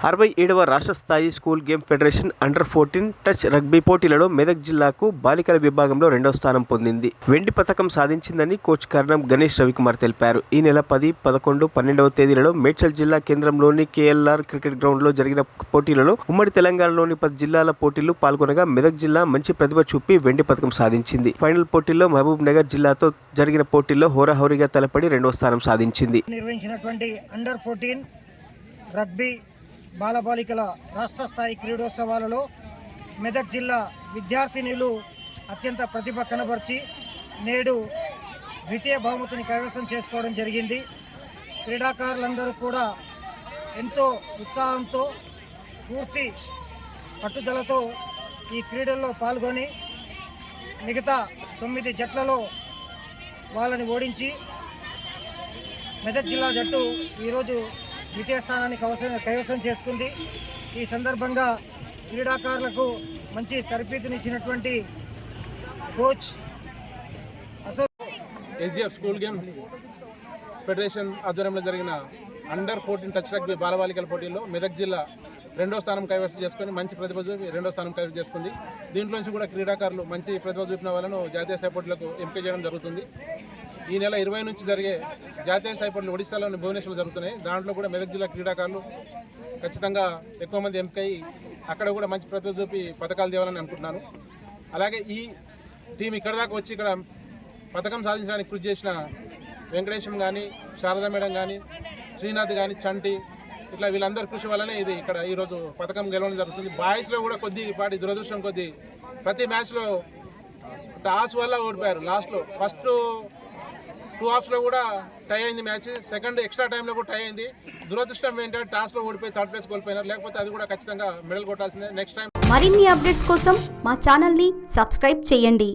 67వ రాష్ట్ర స్థాయి school game federation under touch rugby పోటీలలో మెదక్ జిల్లాకు బాలికల విభాగంలో 2వ స్థానం పొందింది. వెండి పతకం సాధించిందని కోచ్ కర్ణం గణేష్ రవికుమార్ తెలిపారు. ఈ నెల 10, 11, 12వ తేదీలలో మేడ్చల్ జిల్లా కేంద్రంలోని కేఎల్ఆర్ క్రికెట్ గ్రౌండ్లో జరిగిన పోటీలలో ఉమ్మడి తెలంగాణలోని 10 జిల్లాల పోటీలు పాల్గొనగా మెదక్ జిల్లా మంచి ప్రతిభ చూపి వెండి పతకం సాధించింది. ఫైనల్ పోటీల్లో మహబూబ్ నగర్ జిల్లాతో జరిగిన పోటీల్లో హోరాహోరీగా తలపడి 2వ స్థానం సాధించింది. నిర్వహించినటువంటి అండర్-14 రగ్బీ బాలబాలికల రాష్ట్ర స్థాయి క్రీడోత్సవాలలో మెదక్ జిల్లా విద్యార్థినులు అత్యంత ప్రతిభ కనబర్చి నేడు ద్వితీయ బహుమతిని కైవసం చేసుకోవడం జరిగింది. క్రీడాకారులందరూ కూడా ఎంతో ఉత్సాహంతో పూర్తి పట్టుదలతో ఈ క్రీడల్లో పాల్గొని మిగతా 9 జట్లలో వాళ్ళని ఓడించి మెదక్ జిల్లా జట్టు ఈరోజు ద్వితీయ స్థానాన్ని కైవసం చేసుకుంది. ఈ సందర్భంగా క్రీడాకారులకు మంచి తరబేతినిచ్చినటువంటి coach SGF school games federation ఆధ్వర్యంలో జరిగిన అండర్-14 టచ్ రగ్బీ బాలబాలికల పోటీల్లో మెదక్ జిల్లా 2వ స్థానం కైవసం చేసుకుని మంచి ప్రతిభ చూపి 2వ స్థానం కైవసం చేసుకుంది. దీంట్లోంచి కూడా క్రీడాకారులు మంచి ప్రతిభ చూపిన వాళ్ళను జాతీయ స్థాయి పోటీలకు ఎంపిక చేయడం జరుగుతుంది. ఈ నెల 20 నుంచి జరిగే జాతీయ స్థాయి పోటీలు ఒడిశాలోని భువనేశ్వర్లో జరుగుతున్నాయి. దాంట్లో కూడా మెదక్ జిల్లా క్రీడాకారులు ఖచ్చితంగా ఎక్కువ మంది ఎంపికై అక్కడ కూడా మంచి ప్రతిభ చూపి పథకాలు తేవాలని అనుకుంటున్నాను. అలాగే ఈ టీం ఇక్కడ దాకా వచ్చి ఇక్కడ పథకం సాధించడానికి కృషి చేసిన వెంకటేశం కానీ, శారదా మేడం కానీ, శ్రీనాథ్ కానీ, చంటి ఇట్లా వీళ్ళందరి కృషి వల్లనే ఇది ఇక్కడ ఈరోజు పథకం గెలవడం జరుగుతుంది. బాయ్స్లో కూడా కొద్దిపాటి దురదృష్టం కొద్ది ప్రతి మ్యాచ్లో టాస్ వల్ల ఓడిపోయారు. లాస్ట్లో ఫస్ట్ 2 హాఫ్స్లో కూడా టై అయింది మ్యాచ్. సెకండ్ ఎక్స్ట్రా టైంలో కూడా టై అయింది. దురదృష్టం ఏంటంటే టాస్లో ఓడిపోయి 3rd ప్లేస్ కోల్పోయినారు. లేకపోతే అది కూడా ఖచ్చితంగా మెడల్ కొట్టాల్సిందే నెక్స్ట్ టైం. మరిన్ని అప్డేట్స్ కోసం మా ఛానల్ని సబ్స్క్రైబ్ చేయండి.